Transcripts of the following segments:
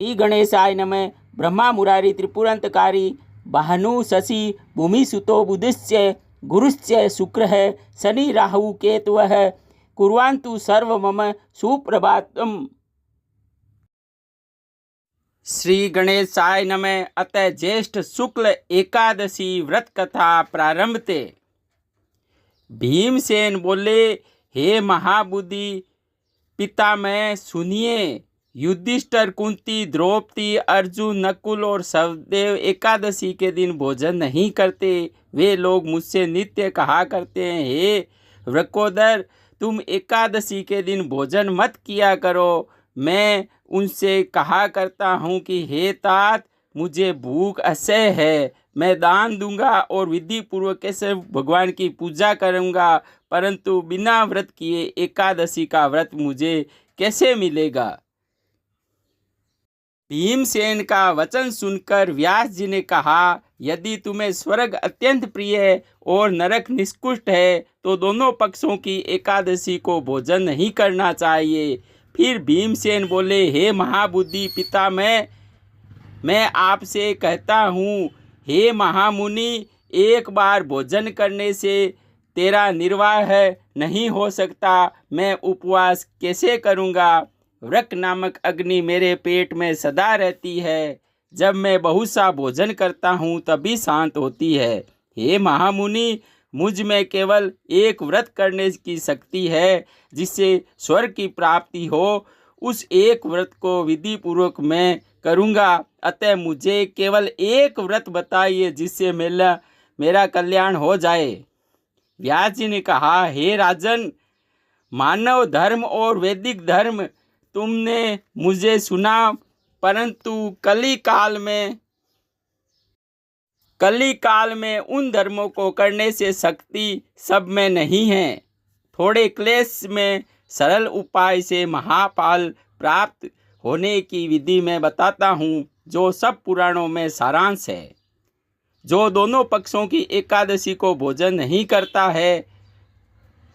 श्री गणेशाय नमः। ब्रह्मा मुरारी त्रिपुरांतकारी भानु शशि भूमिसुतो बुधस्य गुरुश्च शुक्रः शनि राहु केतवः कुर्वन्तु सर्व मम सुप्रभातम्। श्री गणेशाय नमः। अतः ज्येष्ठ शुक्ल एकादशी व्रत कथा प्रारंभते। भीमसेन बोले, हे महाबुद्धि पितामह सुनिए। युधिष्ठिर, कुंती, द्रौपदी, अर्जुन, नकुल और सहदेव एकादशी के दिन भोजन नहीं करते। वे लोग मुझसे नित्य कहा करते हैं, हे वृकोदर, तुम एकादशी के दिन भोजन मत किया करो। मैं उनसे कहा करता हूँ कि हे तात, मुझे भूख असह्य है। मैं दान दूंगा और विधि पूर्वक कैसे भगवान की पूजा करूंगा, परंतु बिना व्रत किए एकादशी का व्रत मुझे कैसे मिलेगा। भीमसेन का वचन सुनकर व्यास जी ने कहा, यदि तुम्हें स्वर्ग अत्यंत प्रिय है और नरक निष्कृष्ट है तो दोनों पक्षों की एकादशी को भोजन नहीं करना चाहिए। फिर भीमसेन बोले, हे महाबुद्धि पितामह, मैं आपसे कहता हूँ, हे महामुनि, एक बार भोजन करने से तेरा निर्वाह नहीं हो सकता। मैं उपवास कैसे करूँगा। वृक नामक अग्नि मेरे पेट में सदा रहती है। जब मैं बहुत सा भोजन करता हूँ तभी शांत होती है। हे महामुनि, मुझ में केवल एक व्रत करने की शक्ति है जिससे स्वर्ग की प्राप्ति हो। उस एक व्रत को विधि पूर्वक मैं करूँगा। अतः मुझे केवल एक व्रत बताइए जिससे मेरा कल्याण हो जाए। व्यास जी ने कहा, हे राजन, मानव धर्म और वैदिक धर्म तुमने मुझे सुना, परंतु कली काल में उन धर्मों को करने से शक्ति सब में नहीं है। थोड़े क्लेश में सरल उपाय से महाफल प्राप्त होने की विधि मैं बताता हूँ, जो सब पुराणों में सारांश है। जो दोनों पक्षों की एकादशी को भोजन नहीं करता है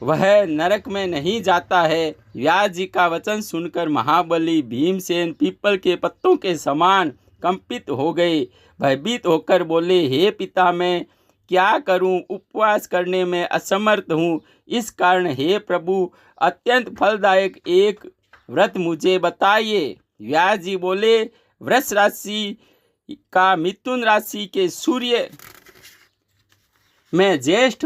वह नरक में नहीं जाता है। व्यास जी का वचन सुनकर महाबली भीमसेन पीपल के पत्तों के समान कंपित हो गए। भयभीत होकर बोले, हे पिता, मैं क्या करूं, उपवास करने में असमर्थ हूं। इस कारण हे प्रभु, अत्यंत फलदायक एक व्रत मुझे बताइए। व्यास जी बोले, वृष राशि का मिथुन राशि के सूर्य में ज्येष्ठ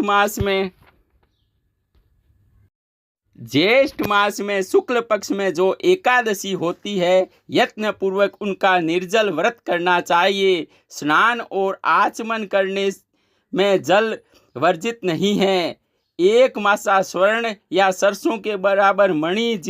मास में शुक्ल पक्ष में जो एकादशी होती है, यत्न पूर्वक उनका निर्जल व्रत करना चाहिए। स्नान और आचमन करने में जल वर्जित नहीं है। एक मासा स्वर्ण या सरसों के बराबर मणि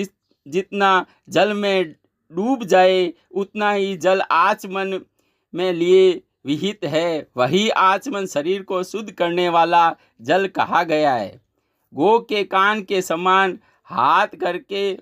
जितना जल में डूब जाए उतना ही जल आचमन में लिए विहित है। वही आचमन शरीर को शुद्ध करने वाला जल कहा गया है। गो के कान के समान हाथ करके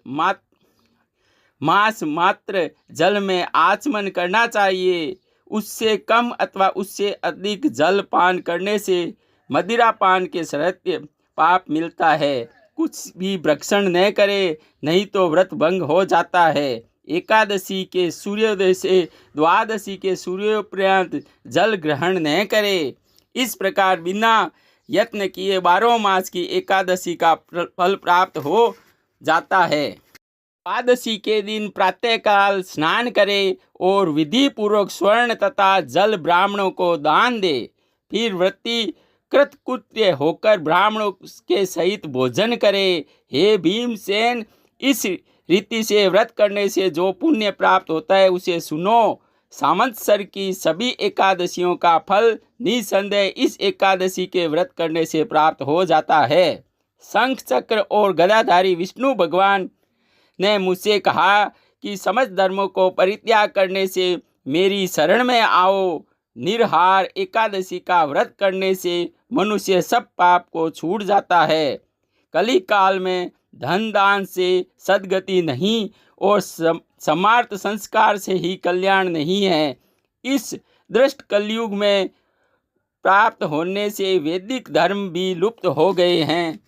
मास मात्र जल में आचमन करना चाहिए। उससे कम अथवा उससे अधिक जल पान करने से मदिरा पान के सहित पाप मिलता है। कुछ भी भक्षण न करे, नहीं तो व्रत भंग हो जाता है। एकादशी के सूर्योदय से द्वादशी के सूर्योपर्यंत जल ग्रहण न करे। इस प्रकार बिना यत्न किए 12 मास की एकादशी का फल प्राप्त हो जाता है। द्वादशी के दिन प्रातःकाल स्नान करे और विधि पूर्वक स्वर्ण तथा जल ब्राह्मणों को दान दे। फिर व्रती कृतकृत्य होकर ब्राह्मणों के सहित भोजन करे। हे भीमसेन, इस रीति से व्रत करने से जो पुण्य प्राप्त होता है उसे सुनो। सामंतसर की सभी एकादशियों का फल निसंदेह इस एकादशी के व्रत करने से प्राप्त हो जाता है। शंख चक्र और गदाधारी विष्णु भगवान ने मुझसे कहा कि समस्त धर्मों को परित्याग करने से मेरी शरण में आओ। निरहार एकादशी का व्रत करने से मनुष्य सब पाप को छूट जाता है। कली काल में धन दान से सद्गति नहीं और समार्थ संस्कार से ही कल्याण नहीं है। इस दृष्ट कलयुग में प्राप्त होने से वैदिक धर्म भी लुप्त हो गए हैं।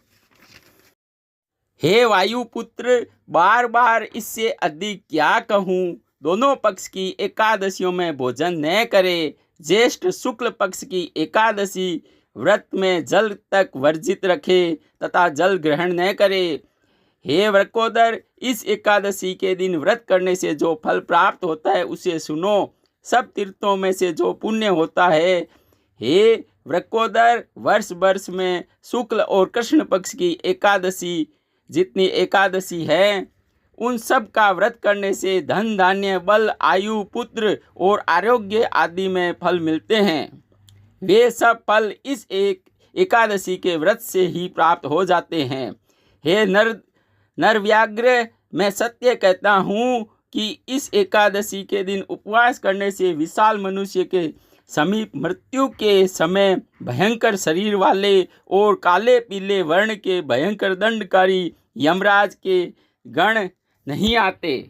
हे वायुपुत्र, बार बार इससे अधिक क्या कहूँ। दोनों पक्ष की एकादशियों में भोजन न करे। ज्येष्ठ शुक्ल पक्ष की एकादशी व्रत में जल तक वर्जित रखे तथा जल ग्रहण न करे। हे वृकोदर, इस एकादशी के दिन व्रत करने से जो फल प्राप्त होता है उसे सुनो। सब तीर्थों में से जो पुण्य होता है, हे वृकोदर, वर्ष वर्ष में शुक्ल और कृष्ण पक्ष की एकादशी जितनी एकादशी है, उन सब का व्रत करने से धन धान्य बल आयु पुत्र और आरोग्य आदि में फल मिलते हैं। वे सब फल इस एक एकादशी के व्रत से ही प्राप्त हो जाते हैं। हे नरव्याघ्र, मैं सत्य कहता हूँ कि इस एकादशी के दिन उपवास करने से विशाल मनुष्य के समीप मृत्यु के समय भयंकर शरीर वाले और काले पीले वर्ण के भयंकर दंडकारी यमराज के गण नहीं आते,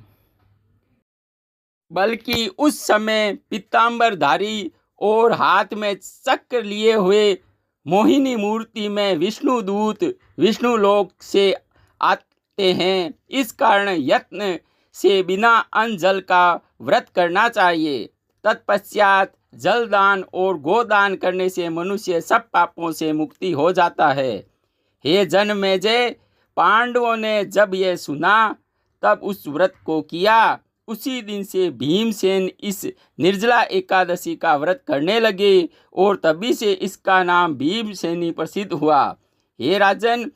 बल्कि उस समय पीतांबरधारी और हाथ में चक्र लिए हुए मोहिनी मूर्ति में विष्णु दूत विष्णु लोक से आते हैं। इस कारण यत्न से बिना अन्न जल का व्रत करना चाहिए। तत्पश्चात जलदान और गोदान करने से मनुष्य सब पापों से मुक्ति हो जाता है। हे जनमेजय, पांडवों ने जब यह सुना तब उस व्रत को किया। उसी दिन से भीमसेन इस निर्जला एकादशी का व्रत करने लगे और तभी से इसका नाम भीमसेनी प्रसिद्ध हुआ। हे राजन,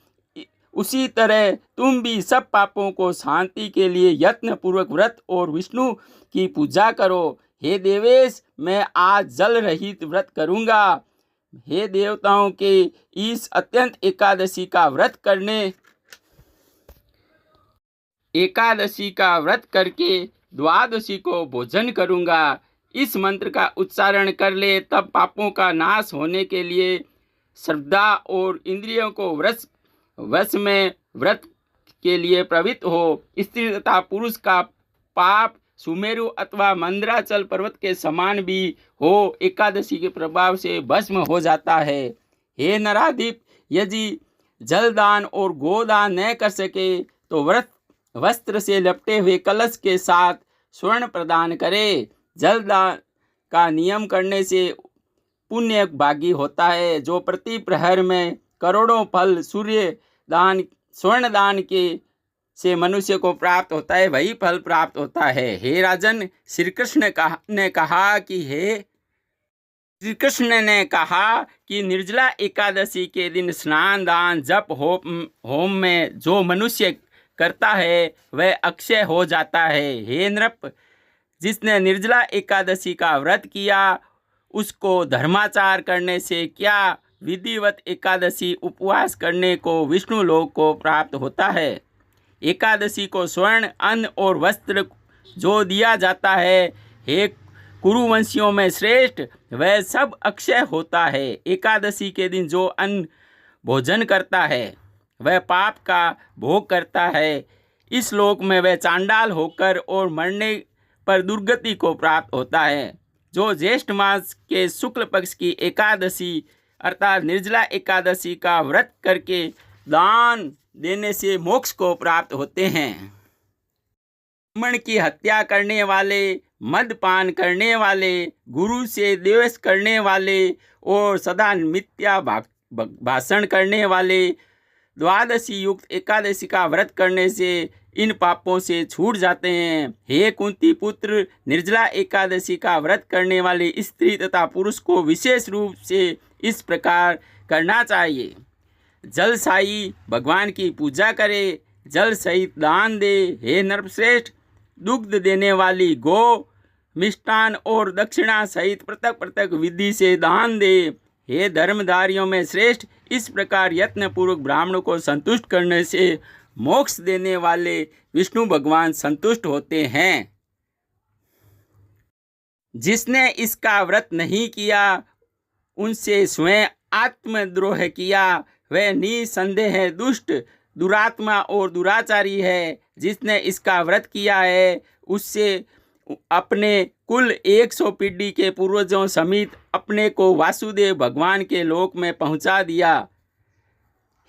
उसी तरह तुम भी सब पापों को शांति के लिए यत्न पूर्वक व्रत और विष्णु की पूजा करो। हे देवेश, मैं आज जल रहित व्रत करूंगा। हे देवताओं के इस अत्यंत एकादशी का व्रत करके द्वादशी को भोजन करूंगा। इस मंत्र का उच्चारण कर ले, तब पापों का नाश होने के लिए श्रद्धा और इंद्रियों को वश में व्रत के लिए प्रवृत्त हो। स्त्री तथा पुरुष का पाप सुमेरु अथवा मंदराचल पर्वत के समान भी हो एकादशी के प्रभाव से भस्म हो जाता है। हे नराधिप, यदि जलदान और गोदान न कर सके तो वस्त्र से लपटे हुए कलश के साथ स्वर्ण प्रदान करे। जलदान का नियम करने से पुण्य भागी होता है, जो प्रति प्रहर में करोड़ों फल स्वर्ण दान के से मनुष्य को प्राप्त होता है, वही फल प्राप्त होता है। हे राजन, श्री कृष्ण ने कहा कि निर्जला एकादशी के दिन स्नान दान जप होम में जो मनुष्य करता है वह अक्षय हो जाता है। हे नृप, जिसने निर्जला एकादशी का व्रत किया उसको धर्माचार करने से क्या विधिवत एकादशी उपवास करने को विष्णु लोक को प्राप्त होता है। एकादशी को स्वर्ण अन्न और वस्त्र जो दिया जाता है, हे कुरुवंशियों में श्रेष्ठ, वह सब अक्षय होता है। एकादशी के दिन जो अन्न भोजन करता है वह पाप का भोग करता है। इस लोक में वह चांडाल होकर और मरने पर दुर्गति को प्राप्त होता है। जो ज्येष्ठ मास के शुक्ल पक्ष की एकादशी अर्थात निर्जला एकादशी का व्रत करके दान देने से मोक्ष को प्राप्त होते हैं। ब्राह्मण की हत्या करने वाले, मदपान करने वाले, गुरु से द्वेष करने वाले और सदा मिथ्या भाषण करने वाले द्वादशी युक्त एकादशी का व्रत करने से इन पापों से छूट जाते हैं। हे कुंती पुत्र, निर्जला एकादशी का व्रत करने वाली स्त्री तथा पुरुष को विशेष रूप से इस प्रकार करना चाहिए। जल साई भगवान की पूजा करे, जल सहित दान दे। हे नरश्रेष्ठ, दुग्ध देने वाली गो, मिष्टान और दक्षिणा सहित पृथक पृथक विधि से दान दे। हे धर्मधारियों में श्रेष्ठ, इस प्रकार यत्न पूर्वक ब्राह्मणों को संतुष्ट करने से मोक्ष देने वाले विष्णु भगवान संतुष्ट होते हैं। जिसने इसका व्रत नहीं किया उनसे स्वयं आत्मद्रोह किया, वह निसंदेह दुष्ट, दुरात्मा और दुराचारी है। जिसने इसका व्रत किया है उससे अपने कुल 100 पीढ़ी के पूर्वजों समेत अपने को वासुदेव भगवान के लोक में पहुंचा दिया।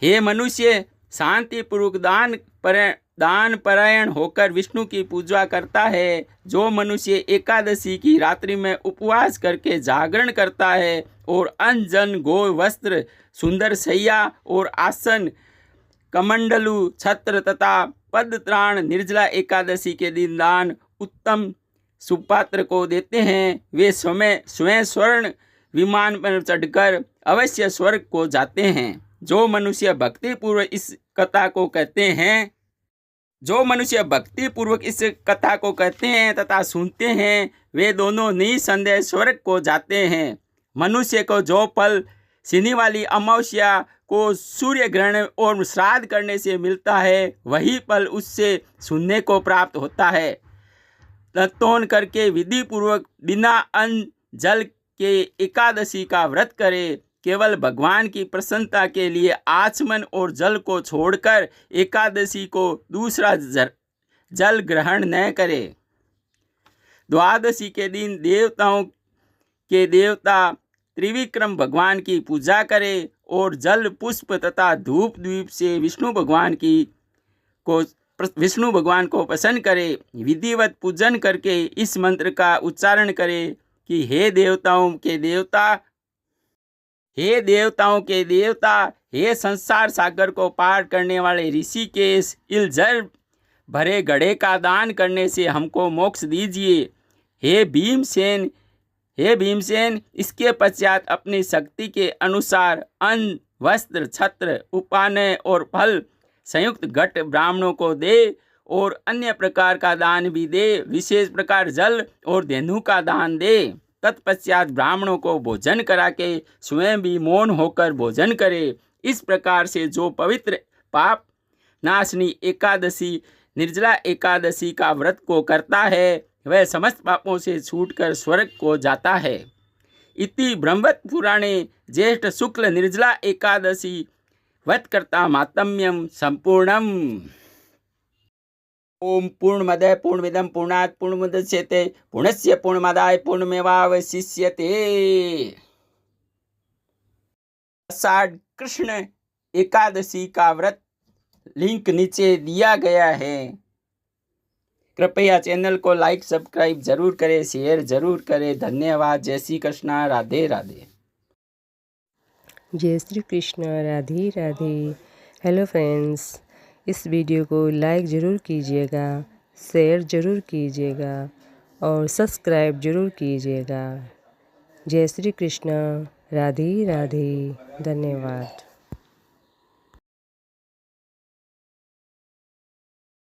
हे मनुष्य, शांतिपूर्वक दान दान परायण होकर विष्णु की पूजा करता है, जो मनुष्य एकादशी की रात्रि में उपवास करके जागरण करता है और अन्न जन गो वस्त्र सुंदर सैया और आसन कमंडलु छत्र तथा पदत्राण निर्जला एकादशी के दिन दान उत्तम सुपात्र को देते हैं, वे स्वयं स्वर्ण विमान पर चढ़कर अवश्य स्वर्ग को जाते हैं। जो मनुष्य भक्ति पूर्वक इस कथा को कहते हैं तथा सुनते हैं, वे दोनों निसंदेह स्वर्ग को जाते हैं। मनुष्य को जो फल सिनी वाली अमावस्या को सूर्य ग्रहण और श्राद्ध करने से मिलता है, वही फल उससे सुनने को प्राप्त होता है। तत्तोन करके विधि पूर्वक बिना अन्न जल के एकादशी का व्रत करे, केवल भगवान की प्रसन्नता के लिए आचमन और जल को छोड़कर एकादशी को दूसरा जल ग्रहण न करे। द्वादशी के दिन देवताओं के देवता त्रिविक्रम भगवान की पूजा करे और जल पुष्प तथा धूप द्वीप से विष्णु भगवान को प्रसन्न करे। विधिवत पूजन करके इस मंत्र का उच्चारण करे कि हे देवताओं के देवता, हे संसार सागर को पार करने वाले ऋषिकेश, इस जल भरे घड़े का दान करने से हमको मोक्ष दीजिए। हे भीमसेन, इसके पश्चात अपनी शक्ति के अनुसार अन्न, वस्त्र, छत्र, उपानय और फल संयुक्त घट ब्राह्मणों को दे और अन्य प्रकार का दान भी दे, विशेष प्रकार जल और धेनु का दान दे। तत्पश्चात ब्राह्मणों को भोजन करा के स्वयं भी मौन होकर भोजन करे। इस प्रकार से जो पवित्र पाप नाशनी एकादशी निर्जला एकादशी का व्रत को करता है, वह समस्त पापों से छूटकर स्वर्ग को जाता है। इति ब्रह्मवत पुराणे ज्येष्ठ शुक्ल निर्जला एकादशी व्रतकर्ता मातम्यम संपूर्णम। ओम पूर्णमदः पूर्णमिदं पूर्णात् पूर्णमुदच्यते पूर्णस्य पूर्णमादाय पूर्णमेवावशिष्यते। आषाढ़ कृष्ण एकादशी का व्रत लिंक नीचे दिया गया है। कृपया चैनल को लाइक सब्सक्राइब जरूर करें, शेयर जरूर करें। धन्यवाद। जय श्री कृष्ण। राधे राधे। जय श्री कृष्ण। राधे राधे। हेलो फ्रेंड्स, इस वीडियो को लाइक ज़रूर कीजिएगा, शेयर ज़रूर कीजिएगा और सब्सक्राइब ज़रूर कीजिएगा। जय श्री कृष्ण। राधे राधे। धन्यवाद।